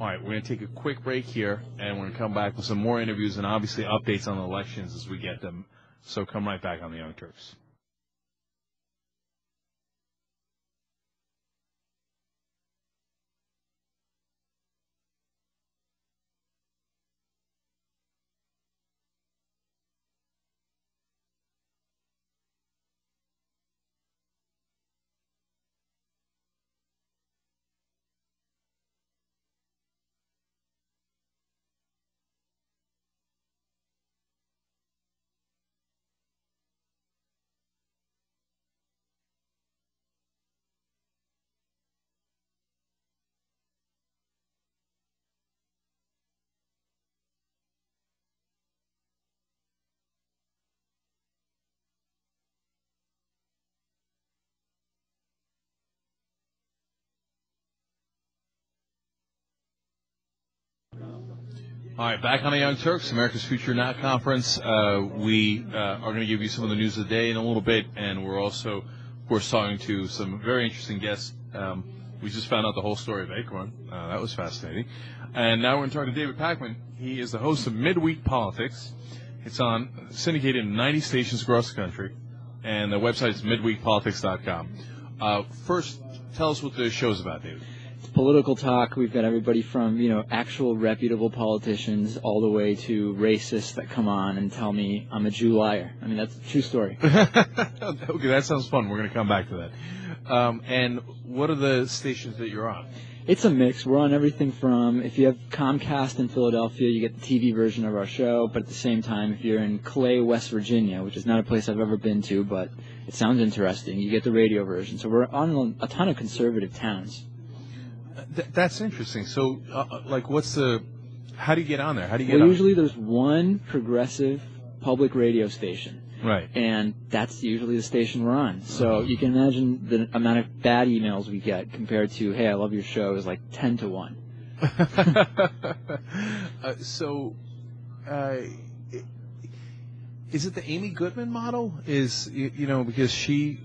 All right, we're going to take a quick break here, and we're going to come back with some more interviews and obviously updates on the elections as we get them. So come right back on the Young Turks. All right, back on the Young Turks, America's Future Not Conference. We are going to give you some of the news of the day in a little bit, and we're also, of course, talking to some very interesting guests. We just found out the whole story of Acorn. That was fascinating. And now we're going to talk to David Pakman. He is the host of MidWeek Politics. It's on syndicated in 90 stations across the country, and the website is midweekpolitics.com. First, tell us what the show's about, David. Political talk. We've got everybody from, actual reputable politicians all the way to racists that come on and tell me I'm a Jew liar. I mean, that's a true story. Okay, that sounds fun. We're going to come back to that. And what are the stations that you're on? It's a mix. We're on everything from, if you have Comcast in Philadelphia, you get the TV version of our show, but at the same time, if you're in Clay, West Virginia, which is not a place I've ever been to, but it sounds interesting, you get the radio version. So we're on a ton of conservative towns. That's interesting. So, how do you get on there? How do you get Well, on? usually there's one progressive public radio station. Right. And that's usually the station we're on. So you can imagine the amount of bad emails we get compared to, hey, I love your show, is like 10 to 1. Is it the Amy Goodman model? Because she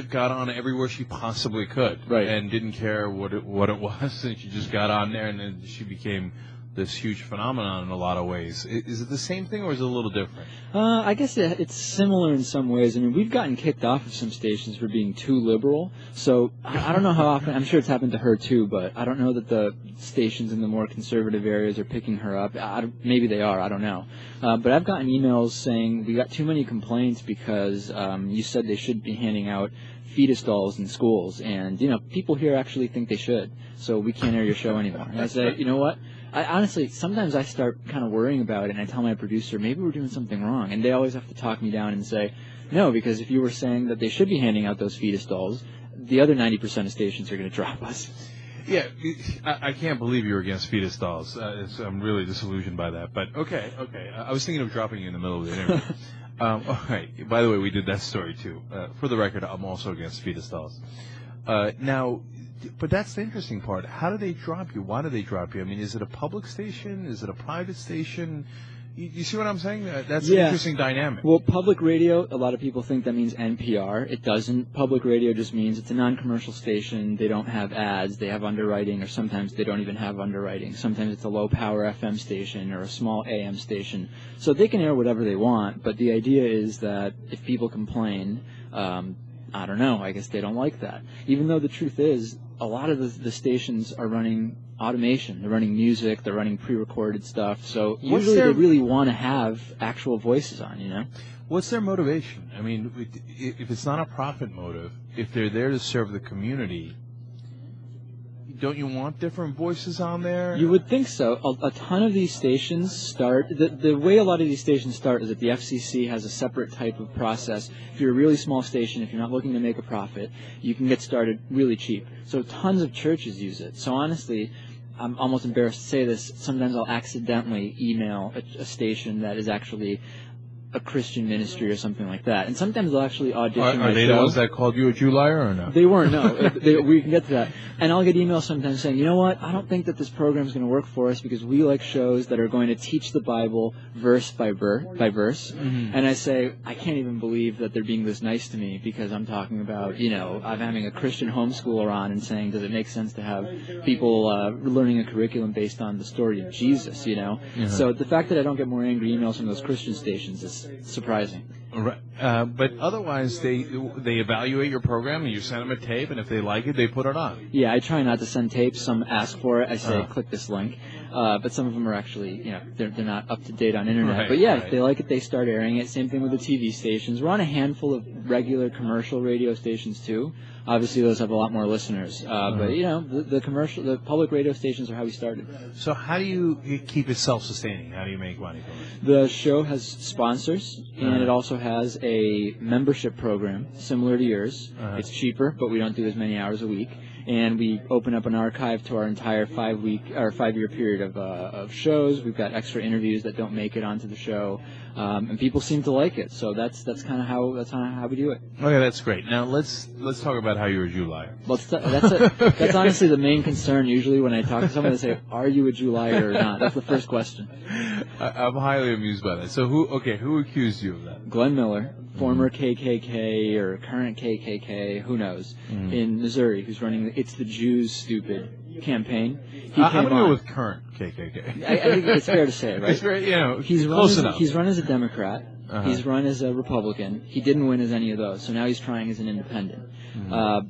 got on everywhere she possibly could, right, and didn't care what it was, and she just got on there, and then she became this huge phenomenon in a lot of ways. Is it the same thing, or is it a little different? I guess it's similar in some ways. I mean, we've gotten kicked off of some stations for being too liberal, so I don't know how often. I'm sure it's happened to her too, but I don't know that the stations in the more conservative areas are picking her up. Maybe they are, I don't know. But I've gotten emails saying we got too many complaints because you said they should be handing out fetus dolls in schools, and people here actually think they should, so we can't air your show anymore. And I say, you know what? Honestly, sometimes I start kind of worrying about it, and I tell my producer, maybe we're doing something wrong, and they always have to talk me down and say, no, because if you were saying that they should be handing out those fetus dolls, the other 90% of stations are going to drop us. Yeah, I can't believe you're against fetus dolls. I'm really disillusioned by that, but okay. I was thinking of dropping you in the middle of the interview. All right, by the way, we did that story too. For the record, I'm also against fetus dolls. Now, but that's the interesting part. How do they drop you? Why do they drop you? I mean, is it a public station? Is it a private station? You see what I'm saying? That's an interesting dynamic. Well, public radio, a lot of people think that means NPR. It doesn't. Public radio just means it's a non-commercial station. They don't have ads. They have underwriting, or sometimes they don't even have underwriting. Sometimes it's a low-power FM station or a small AM station. So they can air whatever they want, but the idea is that if people complain, I don't know, I guess they don't like that. Even though the truth is, a lot of the stations are running automation. They're running music. They're running pre-recorded stuff. So usually they really want to have actual voices on, What's their motivation? I mean, if it's not a profit motive, if they're there to serve the community, don't you want different voices on there? You would think so. A ton of these stations start, the way a lot of these stations start is that the FCC has a separate type of process. If you're a really small station, if you're not looking to make a profit, you can get started really cheap. So tons of churches use it. So honestly, I'm almost embarrassed to say this, sometimes I'll accidentally email a station that is actually a Christian ministry or something like that. And sometimes they'll actually audition. Are they the ones that called you a Jew liar or no? They weren't, no. We can get to that. And I'll get emails sometimes saying, you know what, I don't think that this program is going to work for us because we like shows that are going to teach the Bible verse by verse. Mm-hmm. And I say, I can't even believe that they're being this nice to me because I'm talking about, I'm having a Christian homeschooler on and saying, does it make sense to have people learning a curriculum based on the story of Jesus, Mm-hmm. So the fact that I don't get more angry emails from those Christian stations is surprising. Right. But otherwise, they evaluate your program, and you send them a tape, and if they like it, they put it on. Yeah, I try not to send tapes. Some ask for it. I say, click this link. But some of them are actually, they're not up to date on internet. Right, but yeah, if they like it, they start airing it. Same thing with the TV stations. We're on a handful of regular commercial radio stations too. Obviously, those have a lot more listeners. But the public radio stations are how we started. So how do you keep it self-sustaining? How do you make money from it? The show has sponsors, and it also has a membership program similar to yours. It's cheaper, but we don't do as many hours a week. And we open up an archive to our entire 5-year period of shows. We've got extra interviews that don't make it onto the show, and people seem to like it. So that's kind of how we do it. Okay, that's great. Now let's talk about how you're a Jew liar. Well, that's honestly the main concern. Usually when I talk to someone, they say, "Are you a Jew liar or not?" That's the first question. I'm highly amused by that. So who accused you of that? Glenn Miller, former KKK or current KKK, who knows, in Missouri, who's running the It's the Jews Stupid campaign. I'm going to go with current KKK. I think it's fair to say, right? It's very, he's close enough. He's run as a Democrat. He's run as a Republican. He didn't win as any of those, so now he's trying as an independent.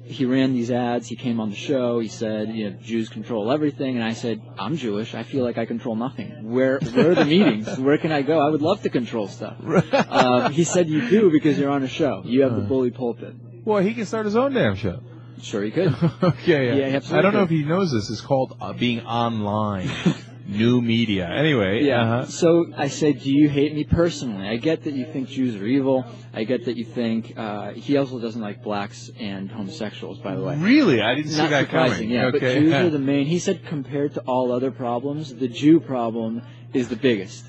He ran these ads. He came on the show. He said, Jews control everything. And I said, I'm Jewish. I feel like I control nothing. Where are the meetings? Where can I go? I would love to control stuff. He said, you do because you're on a show. You have the bully pulpit. Well, he can start his own damn show. Sure he could. Okay, yeah. I don't know if he knows this. It's called being online. New media. Anyway. Yeah. So I said, do you hate me personally? I get that you think Jews are evil. I get that you think he also doesn't like blacks and homosexuals, by the way. Really? I didn't see Not that surprising, coming. Yeah, okay. But Jews are the main. He said compared to all other problems, the Jew problem is the biggest.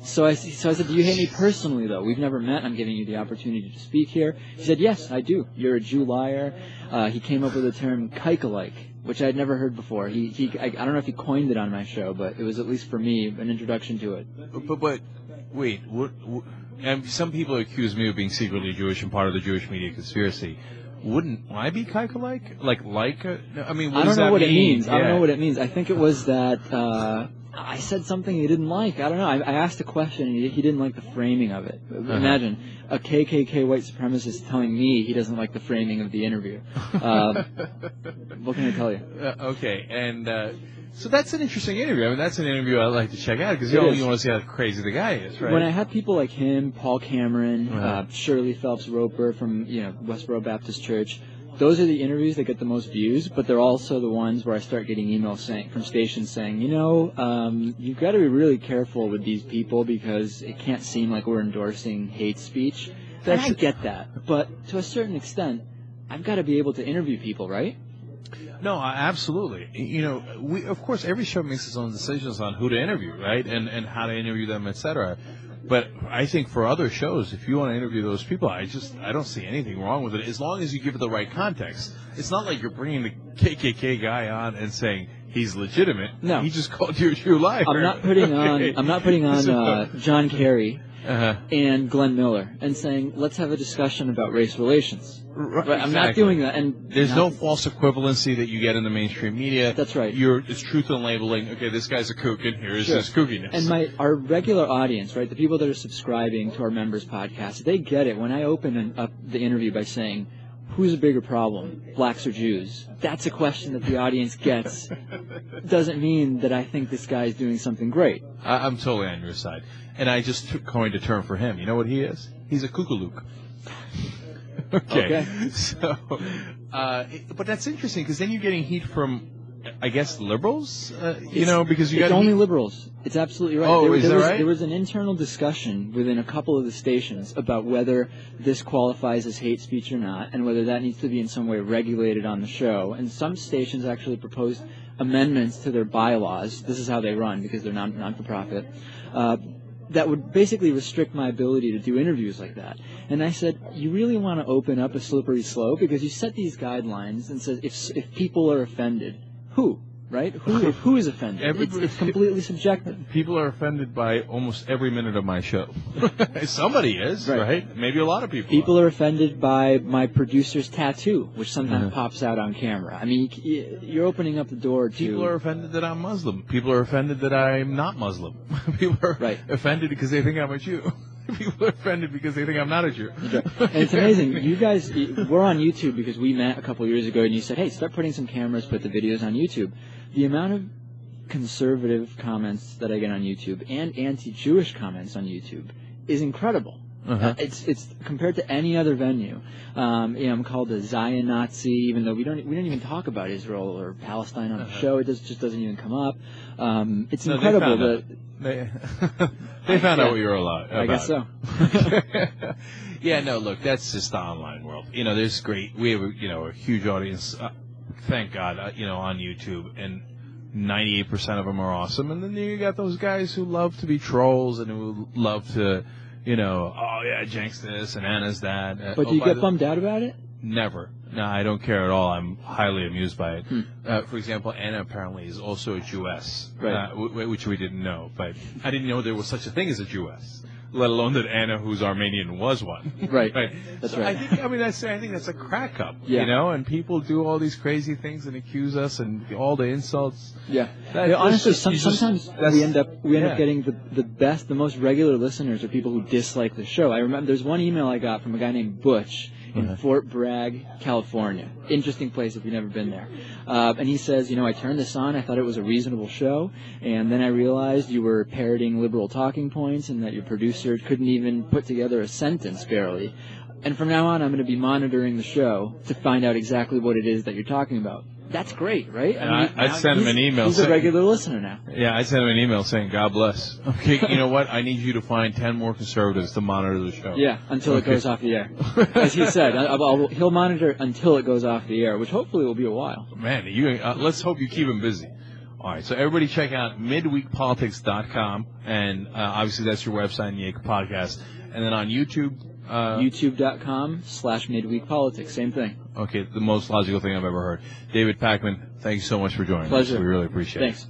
So I said, do you hate me personally, though? We've never met. I'm giving you the opportunity to speak here. He said, yes, I do. You're a Jew liar. He came up with the term kike-alike, which I'd never heard before. I don't know if he coined it on my show, but it was, at least for me, an introduction to it. But wait, and some people accuse me of being secretly Jewish and part of the Jewish media conspiracy. Wouldn't I be kike-alike? I mean, what I don't know what it means. Yeah. I don't know what it means. I think it was that I said something he didn't like. I don't know. I asked a question, and he didn't like the framing of it. Imagine a KKK white supremacist telling me he doesn't like the framing of the interview. What can I tell you? Okay, and so that's an interesting interview. I mean, that's an interview I'd like to check out because you want to see how crazy the guy is, right? When I have people like him, Paul Cameron, Shirley Phelps Roper from Westboro Baptist Church, those are the interviews that get the most views, but they're also the ones where I start getting emails from stations saying, you've got to be really careful with these people because it can't seem like we're endorsing hate speech. And I get that, but to a certain extent, I've got to be able to interview people, right? No, absolutely. We of course every show makes its own decisions on who to interview, right, and how to interview them, etc. But I think for other shows, if you want to interview those people, I don't see anything wrong with it as long as you give it the right context. It's not like you're bringing the KKK guy on and saying he's legitimate. No, he just called you a true liar. I'm not putting on John Kerry and Glenn Miller and saying let's have a discussion about race relations. Right, I'm not doing that. And there's no false equivalency that you get in the mainstream media. That's right. It's truth in labeling. Okay, this guy's a kook, and here's his kookiness. And our regular audience, right, the people that are subscribing to our members' podcast, they get it. When I open up the interview by saying, who's a bigger problem, blacks or Jews? That's a question that the audience gets. Doesn't mean that I think this guy is doing something great. I'm totally on your side. And I just coined a term for him. You know what he is? He's a kookalook. Okay. So, but that's interesting because then you're getting heat from, I guess, liberals. Because you got only liberals. It's absolutely right. Oh, is that right? There was an internal discussion within a couple of the stations about whether this qualifies as hate speech or not, and whether that needs to be in some way regulated on the show. And some stations actually proposed amendments to their bylaws. This is how they run because they're non-for-profit. that would basically restrict my ability to do interviews like that. And I said, you really want to open up a slippery slope because you set these guidelines and says if people are offended, who? Right? Who is offended? It's completely subjective. People are offended by almost every minute of my show. Somebody is, right? Maybe a lot of people. People are offended by my producer's tattoo, which sometimes pops out on camera. I mean, you're opening up the door to... People are offended that I'm Muslim. People are offended that I'm not Muslim. People are offended because they think I'm a Jew. People are offended because they think I'm not a Jew. And it's amazing. You guys, we're on YouTube because we met a couple years ago, and you said, hey, start putting some cameras, put the videos on YouTube. The amount of conservative comments that I get on YouTube and anti-Jewish comments on YouTube is incredible. It's compared to any other venue. I'm called a Zion Nazi, even though we don't even talk about Israel or Palestine on the show. It just doesn't even come up. It's incredible that they found out what you were about. I guess so. Yeah, no, look, that's just the online world. There's we have a huge audience. Thank God, on YouTube, and 98% of them are awesome. And then you got those guys who love to be trolls and who love to, oh yeah, Jenks this and Anna's that. But do you get bummed out about it? Never. No, I don't care at all. I'm highly amused by it. For example, Anna apparently is also a Jewess, which we didn't know. But I didn't know there was such a thing as a Jewess, let alone that Anna, who's Armenian, was one. Right. That's so right. I think that's a crack up, and people do all these crazy things and accuse us and all the insults. Yeah. Honestly, sometimes we end up getting the most regular listeners are people who dislike the show. I remember there's one email I got from a guy named Butch in Fort Bragg, California. Interesting place if you've never been there. And he says, I turned this on, I thought it was a reasonable show, and then I realized you were parroting liberal talking points and that your producer couldn't even put together a sentence barely. And from now on, I'm going to be monitoring the show to find out exactly what it is that you're talking about. That's great, right? I'd send him an email. He's a regular listener now. Yeah, I'd send him an email saying, God bless. Okay, you know what? I need you to find 10 more conservatives to monitor the show. Yeah, until it goes off the air. As he said, he'll monitor until it goes off the air, which hopefully will be a while. Man, let's hope you keep him busy. All right, so everybody check out MidWeekPolitics.com, and obviously that's your website, and you can podcast. And then on YouTube... YouTube.com/MidWeekPolitics, same thing. Okay, the most logical thing I've ever heard. David Pakman, thank you so much for joining us. Pleasure. We really appreciate it. Thanks.